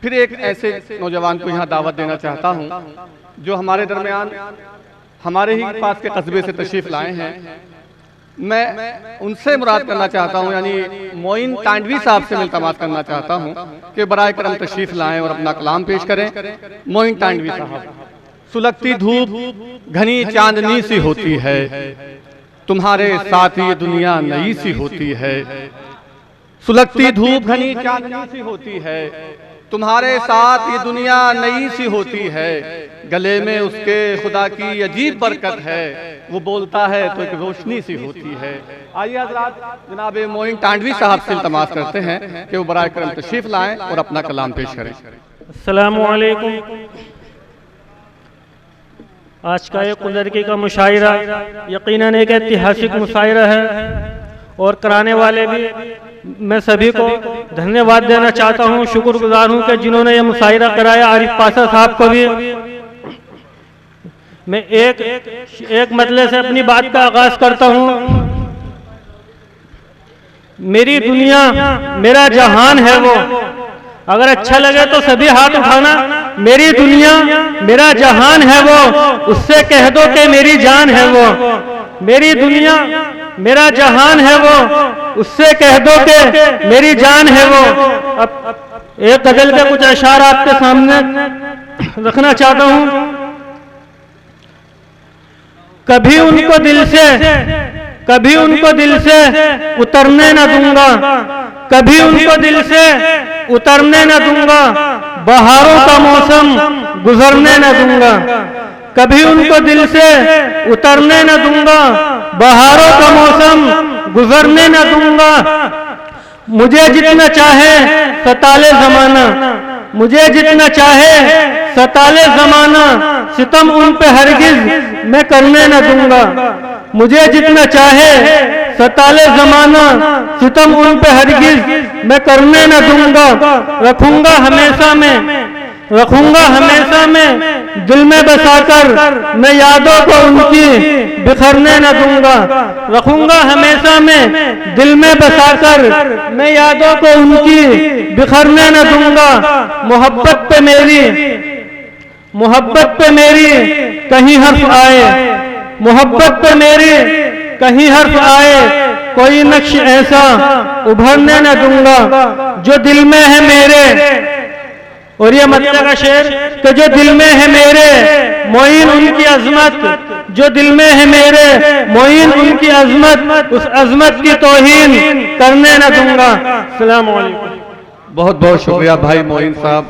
फिर एक ऐसे नौजवान को यहाँ दावत देना चाहता हूँ जो हमारे दरमियान हमारे ही पास के कस्बे से तशरीफ लाए हैं। मैं उनसे मुराद करना चाहता हूँ, यानी मोइन तांडवी साहब से इल्तमास करना चाहता हूँ कि बराए करम तशरीफ लाएं और अपना कलाम पेश करें। मोइन तांडवी साहब। सुलगती धूप घनी चांदनी सी होती है, तुम्हारे साथ ये दुनिया नई सी होती है। सुलगती धूप घनी चांदनी सी होती है, तुम्हारे साथ ये दुनिया नई सी होती है। गले में उसके खुदा की अजीब बरकत है, वो बोलता है तो एक रोशनी सी होती है। आइए हज़रात जनाब मोइन तांडवी साहब से इल्तमास करते हैं कि वो बराए करम तशरीफ लाएं और अपना कलाम पेश करें। अस्सलामु अलैकुम। आज का ये कुंदरकी का मुशायरा यकीनन एक ऐतिहासिक मुशायरा है और कराने वाले भी मैं सभी को धन्यवाद देना चाहता हूँ, शुक्रगुजार हूँ कि जिन्होंने ये मुशायरा कराया। आरिफ पासा साहब को भी मैं एक मतले से अपनी बात का आगाज करता हूँ। मेरी दुनिया मेरा जहान है वो, अगर अच्छा लगे तो सभी हाथ उठाना। मेरी दुनिया मेरा जहान है वो, उससे कह दो कि मेरी जान है वो। मेरी दुनिया मेरा जहान है वो, उससे कह दो कि मेरी जान है वो। अब एक गजल के कुछ अशार आपके सामने रखना चाहता हूँ। कभी उनको दिल से उतरने न दूंगा, कभी उनको दिल से उतरने न दूंगा। बहारों का मौसम गुजरने न दूंगा, कभी उनको दिल से उतरने न दूंगा। बहारों का मौसम गुजरने न दूंगा। मुझे जितना चाहे सताले जमाना, मुझे जितना चाहे सताले जमाना। सितम उन पे हरगिज मैं करने न दूंगा। मुझे जितना चाहे सताले जमाना, सितम उन पे हरगिज मैं करने न दूंगा। रखूंगा हमेशा में दिल में बसाकर मैं यादों को उनकी बिखरने न दूंगा। रखूंगा हमेशा में दिल में बसाकर मैं यादों को उनकी बिखरने न दूंगा। मोहब्बत पे मेरी कहीं हर्फ आए, मोहब्बत पे मेरी कहीं हर्फ आए। कोई नक्श ऐसा उभरने न दूंगा जो दिल में है मेरे। और ये मतलब का शेर कि जो दिल में है मेरे मोइन उनकी अजमत, जो दिल में है मेरे मोइन उनकी अजमत, उस अजमत की तौहीन करने न दूंगा। अस्सलाम वालेकुम। बहुत बहुत शुक्रिया भाई मोइन साहब।